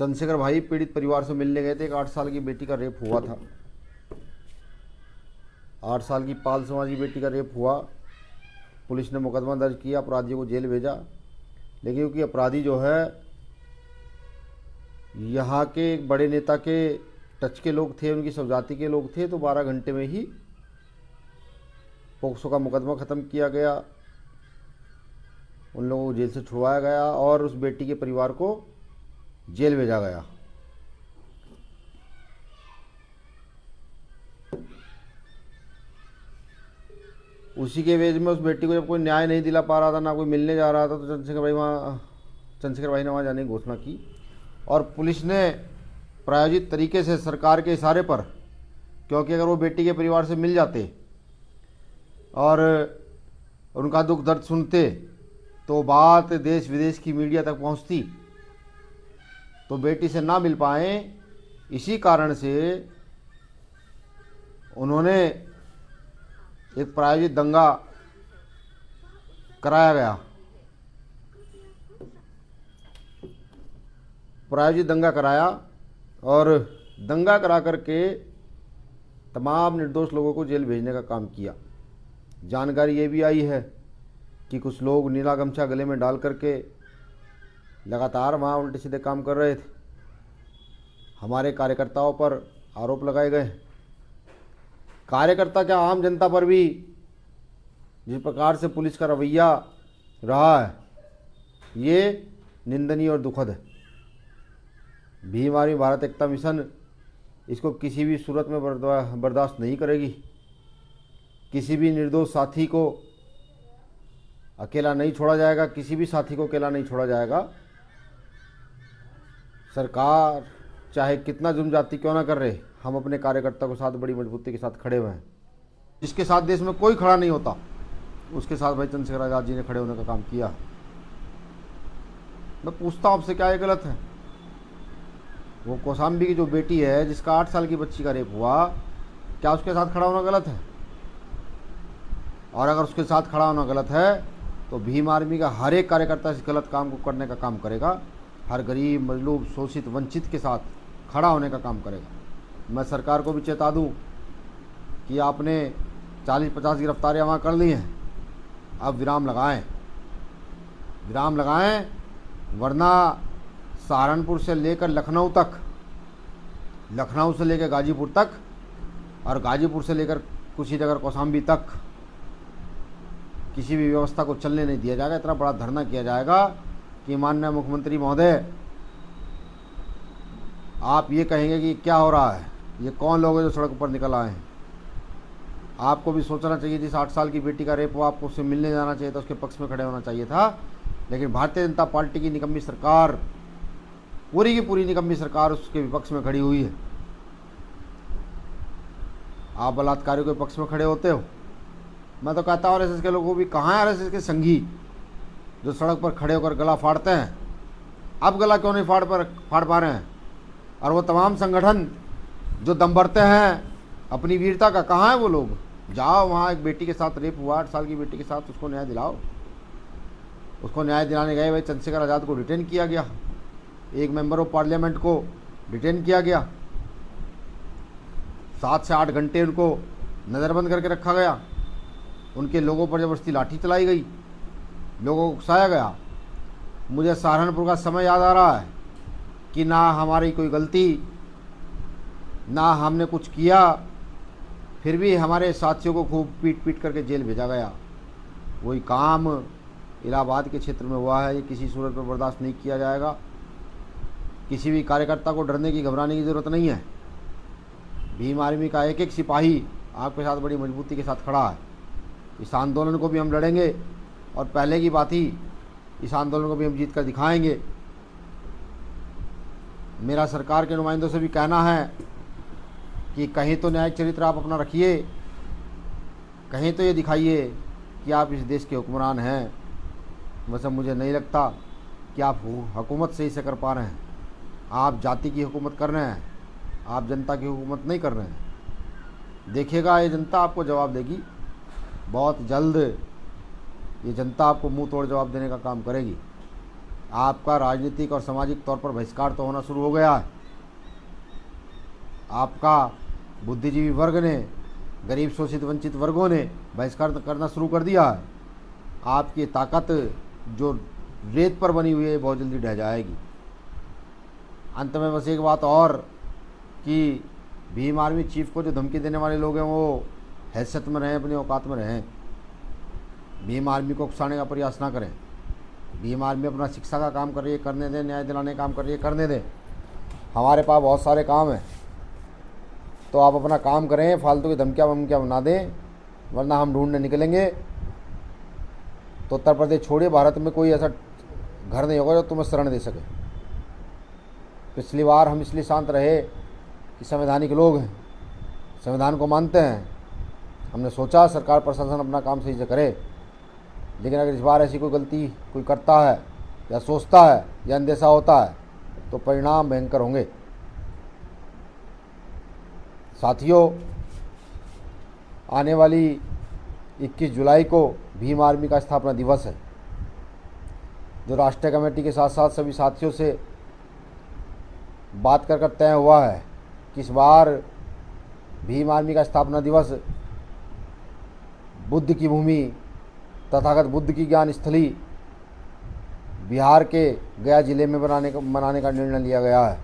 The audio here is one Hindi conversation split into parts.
चंद्रशेखर भाई पीड़ित परिवार से मिलने गए थे। एक 8 साल की बेटी का रेप हुआ था। 8 साल की पाल समाज की बेटी का रेप हुआ। पुलिस ने मुकदमा दर्ज किया, अपराधियों को जेल भेजा। लेकिन क्योंकि अपराधी जो है यहाँ के एक बड़े नेता के टच के लोग थे, उनकी सब जाति के लोग थे, तो 12 घंटे में ही पोक्सो का मुकदमा ख़त्म किया गया। उन लोगों को जेल से छुड़वाया गया और उस बेटी के परिवार को जेल भेजा गया। उसी के एवज में उस बेटी को जब कोई न्याय नहीं दिला पा रहा था, ना कोई मिलने जा रहा था, तो चंद्रशेखर भाई ने वहाँ जाने की घोषणा की। और पुलिस ने प्रायोजित तरीके से सरकार के इशारे पर, क्योंकि अगर वो बेटी के परिवार से मिल जाते और उनका दुख दर्द सुनते तो बात देश विदेश की मीडिया तक पहुंचती, तो बेटी से ना मिल पाए, इसी कारण से उन्होंने एक प्रायोजित दंगा कराया गया। प्रायोजित दंगा कराया और दंगा करा करके तमाम निर्दोष लोगों को जेल भेजने का काम किया। जानकारी ये भी आई है कि कुछ लोग नीला गमछा गले में डाल करके लगातार वहाँ उल्टे सीधे काम कर रहे थे। हमारे कार्यकर्ताओं पर आरोप लगाए गए। कार्यकर्ता क्या, आम जनता पर भी जिस प्रकार से पुलिस का रवैया रहा है, ये निंदनीय और दुखद है। भीम आर्मी भारत एकता मिशन इसको किसी भी सूरत में बर्दाश्त नहीं करेगी। किसी भी निर्दोष साथी को अकेला नहीं छोड़ा जाएगा, किसी भी साथी को अकेला नहीं छोड़ा जाएगा। सरकार चाहे कितना जुर्म जाति क्यों ना कर रहे, हम अपने कार्यकर्ता के साथ बड़ी मजबूती के साथ खड़े हुए हैं। जिसके साथ देश में कोई खड़ा नहीं होता, उसके साथ भाई चंद्रशेखर आज़ाद जी ने खड़े होने का काम किया। मैं पूछता हूँ आपसे, क्या ये गलत है? वो कौशाम्बी की जो बेटी है, जिसका 8 साल की बच्ची का रेप हुआ, क्या उसके साथ खड़ा होना गलत है? और अगर उसके साथ खड़ा होना गलत है तो भीम आर्मी का हर एक कार्यकर्ता इस गलत काम को करने का काम करेगा। हर गरीब, मजलूम, शोषित, वंचित के साथ खड़ा होने का काम करेगा। मैं सरकार को भी चेता दूं कि आपने 40-50 गिरफ्तारियां वहाँ कर ली हैं, अब विराम लगाएं, वरना सहारनपुर से लेकर लखनऊ तक, लखनऊ से लेकर गाजीपुर तक और गाजीपुर से लेकर कुशीनगर कौशाम्बी तक किसी भी व्यवस्था को चलने नहीं दिया जाएगा। इतना बड़ा धरना किया जाएगा कि माननीय मुख्यमंत्री महोदय, आप ये कहेंगे कि क्या हो रहा है, ये कौन लोग हैं जो सड़क पर निकल आए हैं। आपको भी सोचना चाहिए, जिस 8 साल की बेटी का रेप हुआ, आपको उससे मिलने जाना चाहिए था, उसके पक्ष में खड़े होना चाहिए था। लेकिन भारतीय जनता पार्टी की निकम्मी सरकार, पूरी की पूरी निकम्मी सरकार उसके विपक्ष में खड़ी हुई है। आप बलात्कारियों के पक्ष में खड़े होते हो। मैं तो कहता हूँ आरएसएस के लोगों को भी, कहाँ है आरएसएस के संघी जो सड़क पर खड़े होकर गला फाड़ते हैं? अब गला क्यों नहीं फाड़ पा रहे हैं? और वो तमाम संगठन जो दम भरते हैं अपनी वीरता का, कहाँ है वो लोग? जाओ वहाँ, एक बेटी के साथ रेप हुआ, 8 साल की बेटी के साथ, उसको न्याय दिलाओ। उसको न्याय दिलाने गए भाई चंद्रशेखर आज़ाद को डिटेन किया गया, एक मेंबर ऑफ पार्लियामेंट को डिटेन किया गया, 7 से 8 घंटे उनको नज़रबंद करके रखा गया, उनके लोगों पर ज़बरदस्ती लाठी चलाई गई, लोगों को उकसाया गया। मुझे सहारनपुर का समय याद आ रहा है कि ना हमारी कोई गलती, ना हमने कुछ किया, फिर भी हमारे साथियों को खूब पीट करके जेल भेजा गया। वही काम इलाहाबाद के क्षेत्र में हुआ है। ये किसी सूरत पर बर्दाश्त नहीं किया जाएगा। किसी भी कार्यकर्ता को डरने की, घबराने की ज़रूरत नहीं है। भीम आर्मी का एक एक सिपाही आपके साथ बड़ी मजबूती के साथ खड़ा है। इस आंदोलन को भी हम लड़ेंगे और पहले की बात ही, इस आंदोलन को भी हम जीत कर दिखाएंगे। मेरा सरकार के नुमाइंदों से भी कहना है कि कहीं तो न्यायिक चरित्र आप अपना रखिए, कहीं तो ये दिखाइए कि आप इस देश के हुक्मरान हैं। वैसे मुझे नहीं लगता कि आप हुकूमत सही से कर पा रहे हैं। आप जाति की हुकूमत कर रहे हैं, आप जनता की हुकूमत नहीं कर रहे हैं। देखिएगा, ये जनता आपको जवाब देगी बहुत जल्द। ये जनता आपको मुंह तोड़ जवाब देने का काम करेगी। आपका राजनीतिक और सामाजिक तौर पर बहिष्कार तो होना शुरू हो गया है। आपका बुद्धिजीवी वर्ग ने, गरीब शोषित वंचित वर्गों ने बहिष्कार करना शुरू कर दिया है। आपकी ताकत जो रेत पर बनी हुई है बहुत जल्दी ढह जाएगी। अंत में बस एक बात और कि भीम आर्मी चीफ को जो धमकी देने वाले लोग हैं वो हैसियत में रहें, अपनी औकात में रहें। भीम आर्मी को उकसाने का प्रयास ना करें। भीम आर्मी अपना शिक्षा का काम कर रही है, करने दें। न्याय दिलाने का काम कर रही है, करने दें। हमारे पास बहुत सारे काम हैं, तो आप अपना काम करें, फालतू की धमकियाँ वमकियाँ ना दें, वरना हम ढूंढने निकलेंगे तो उत्तर प्रदेश छोड़िए, भारत में कोई ऐसा घर नहीं होगा जो तुम्हें शरण दे सके। पिछली बार हम इसलिए शांत रहे कि संवैधानिक लोग हैं, संविधान को मानते हैं। हमने सोचा सरकार प्रशासन अपना काम सही से करे, लेकिन अगर इस बार ऐसी कोई गलती कोई करता है या सोचता है या अंदेशा होता है तो परिणाम भयंकर होंगे। साथियों, आने वाली 21 जुलाई को भीम आर्मी का स्थापना दिवस है, जो राष्ट्रीय कमेटी के साथ साथ सभी साथियों से बात कर तय हुआ है कि इस बार भीम आर्मी का स्थापना दिवस बुद्ध की भूमि, तथागत बुद्ध की ज्ञान स्थली बिहार के गया जिले में मनाने का निर्णय लिया गया है।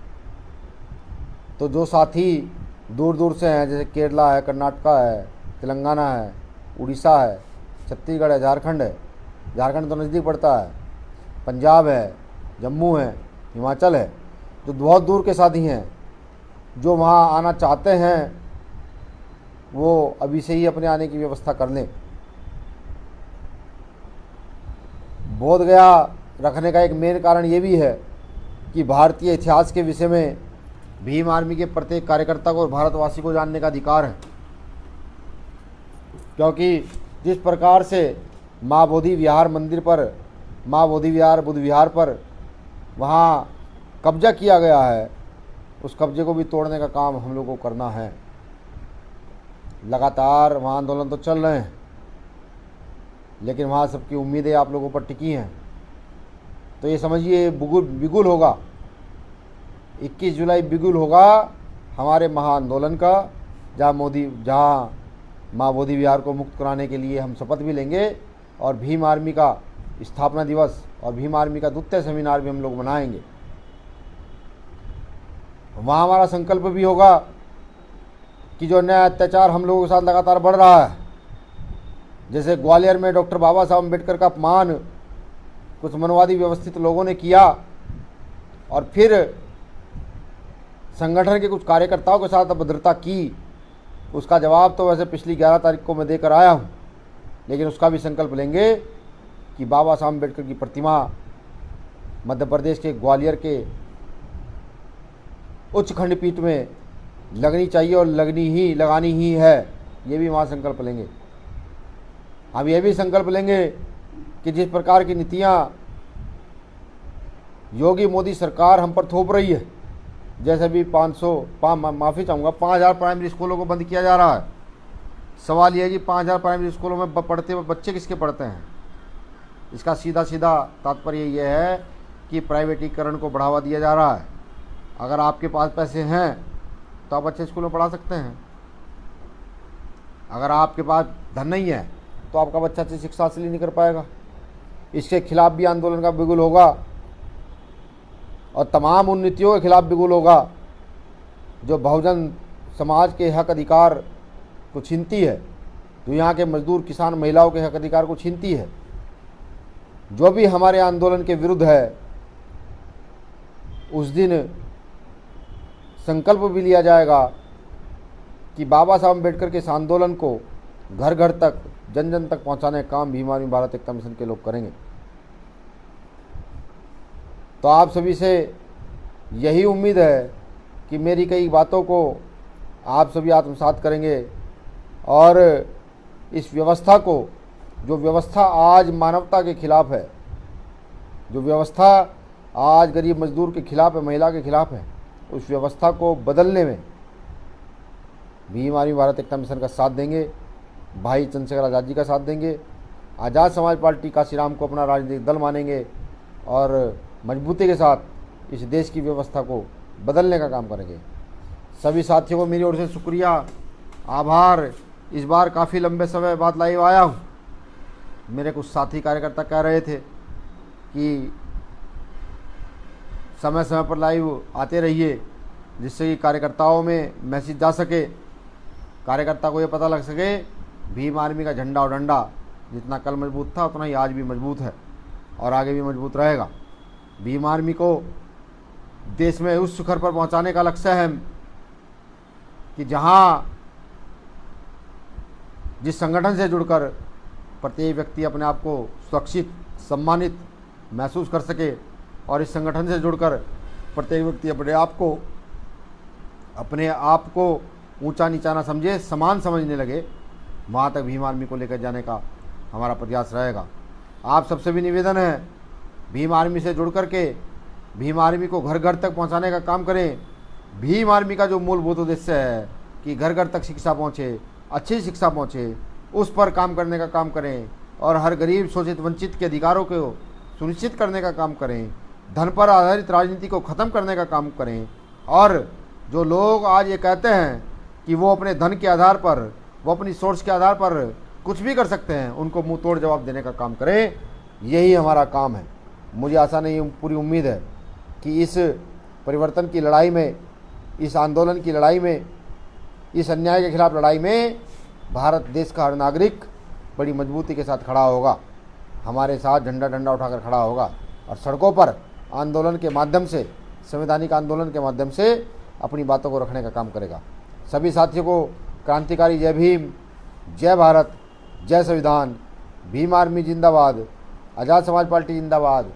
तो जो साथी दूर दूर से हैं, जैसे केरला है, कर्नाटका है, तेलंगाना है, उड़ीसा है, छत्तीसगढ़ है, झारखंड है, झारखंड तो नज़दीक पड़ता है, पंजाब है, जम्मू है, हिमाचल है, जो बहुत दूर के साथी हैं, जो वहाँ आना चाहते हैं वो अभी से ही अपने आने की व्यवस्था कर लें। बोध गया रखने का एक मेन कारण ये भी है कि भारतीय इतिहास के विषय में भीम आर्मी के प्रत्येक कार्यकर्ता को और भारतवासी को जानने का अधिकार है, क्योंकि जिस प्रकार से माँ बोधि विहार मंदिर पर, माँ बोधि विहार बुद्ध विहार पर वहाँ कब्जा किया गया है, उस कब्जे को भी तोड़ने का काम हम लोगों को करना है। लगातार वहाँ आंदोलन तो चल रहे हैं, लेकिन वहाँ सबकी उम्मीदें आप लोगों पर टिकी हैं। तो ये समझिए बिगुल होगा, 21 जुलाई बिगुल होगा हमारे महाआंदोलन का, जहाँ माँ बोधि विहार को मुक्त कराने के लिए हम शपथ भी लेंगे और भीम आर्मी का स्थापना दिवस और भीम आर्मी का द्वितीय सेमिनार भी हम लोग मनाएंगे। वहाँ हमारा संकल्प भी होगा कि जो नया अत्याचार हम लोगों के साथ लगातार बढ़ रहा है, जैसे ग्वालियर में डॉक्टर बाबा साहब अम्बेडकर का अपमान कुछ मनवादी व्यवस्थित लोगों ने किया और फिर संगठन के कुछ कार्यकर्ताओं के साथ अभद्रता की, उसका जवाब तो वैसे पिछली 11 तारीख को मैं देकर आया हूँ, लेकिन उसका भी संकल्प लेंगे कि बाबा साहब अम्बेडकर की प्रतिमा मध्य प्रदेश के ग्वालियर के उच्च खंडपीठ में लगनी चाहिए और लगानी ही है। ये भी वहाँ संकल्प लेंगे। हम ये भी संकल्प लेंगे कि जिस प्रकार की नीतियाँ योगी मोदी सरकार हम पर थोप रही है, जैसे भी 5,000 प्राइमरी स्कूलों को बंद किया जा रहा है। सवाल यह है कि 5,000 प्राइमरी स्कूलों में पढ़ते हुए बच्चे किसके पढ़ते हैं? इसका सीधा तात्पर्य यह है कि प्राइवेटीकरण को बढ़ावा दिया जा रहा है। अगर आपके पास पैसे हैं तो आप अच्छे स्कूल में पढ़ा सकते हैं, अगर आपके पास धन नहीं है तो आपका बच्चा अच्छी शिक्षा हासिल नहीं कर पाएगा। इसके खिलाफ भी आंदोलन का बिगुल होगा और तमाम उन नीतियों के खिलाफ बिगुल होगा जो बहुजन समाज के हक अधिकार को छीनती है, जो यहाँ के मजदूर किसान महिलाओं के हक अधिकार को छीनती है। जो भी हमारे आंदोलन के विरुद्ध है, उस दिन संकल्प भी लिया जाएगा कि बाबा साहब अम्बेडकर के इस आंदोलन को घर घर तक, जन जन तक पहुंचाने का काम भीम आर्मी भारत एकता मिशन के लोग करेंगे। तो आप सभी से यही उम्मीद है कि मेरी कई बातों को आप सभी आत्मसात करेंगे और इस व्यवस्था को, जो व्यवस्था आज मानवता के खिलाफ है, जो व्यवस्था आज गरीब मजदूर के खिलाफ है, महिला के खिलाफ है, उस व्यवस्था को बदलने में भीम आर्मी भारत एकता मिशन का साथ देंगे, भाई चंद्रशेखर आज़ाद जी का साथ देंगे, आज़ाद समाज पार्टी काशीराम को अपना राजनीतिक दल मानेंगे और मजबूती के साथ इस देश की व्यवस्था को बदलने का काम करेंगे। सभी साथियों को मेरी ओर से शुक्रिया, आभार। इस बार काफ़ी लंबे समय बाद लाइव आया हूँ। मेरे कुछ साथी कार्यकर्ता कह रहे थे कि समय समय पर लाइव आते रहिए, जिससे कि कार्यकर्ताओं में मैसेज जा सके, कार्यकर्ता को ये पता लग सके भीम आर्मी का झंडा और डंडा जितना कल मजबूत था उतना ही आज भी मजबूत है और आगे भी मजबूत रहेगा। भीम आर्मी को देश में उस शिखर पर पहुंचाने का लक्ष्य है कि जहां जिस संगठन से जुड़कर प्रत्येक व्यक्ति अपने आप को सुरक्षित, सम्मानित महसूस कर सके और इस संगठन से जुड़कर प्रत्येक व्यक्ति अपने आप को ऊंचा नीचा ना समझे, समान समझने लगे, वहाँ तक भीम आर्मी को लेकर जाने का हमारा प्रयास रहेगा। आप सबसे भी निवेदन है, भीम आर्मी से जुड़ करके भीम आर्मी को घर घर तक पहुँचाने का काम करें। भीम आर्मी का जो मूलभूत उद्देश्य है कि घर घर तक शिक्षा पहुँचे, अच्छी शिक्षा पहुँचे, उस पर काम करने का काम करें और हर गरीब, शोषित, वंचित के अधिकारों को सुनिश्चित करने का काम करें। धन पर आधारित राजनीति को ख़त्म करने का काम करें। और जो लोग आज ये कहते हैं कि वो अपने धन के आधार पर, वो अपनी सोर्स के आधार पर कुछ भी कर सकते हैं, उनको मुंह तोड़ जवाब देने का काम करें। यही हमारा काम है। मुझे आशा नहीं, पूरी उम्मीद है कि इस परिवर्तन की लड़ाई में, इस आंदोलन की लड़ाई में, इस अन्याय के खिलाफ लड़ाई में भारत देश का हर नागरिक बड़ी मजबूती के साथ खड़ा होगा, हमारे साथ झंडा डंडा उठाकर खड़ा होगा और सड़कों पर आंदोलन के माध्यम से, संवैधानिक आंदोलन के माध्यम से अपनी बातों को रखने का काम करेगा। सभी साथियों को क्रांतिकारी जय भीम, जय भारत, जय संविधान। भीम आर्मी जिंदाबाद, आज़ाद समाज पार्टी जिंदाबाद।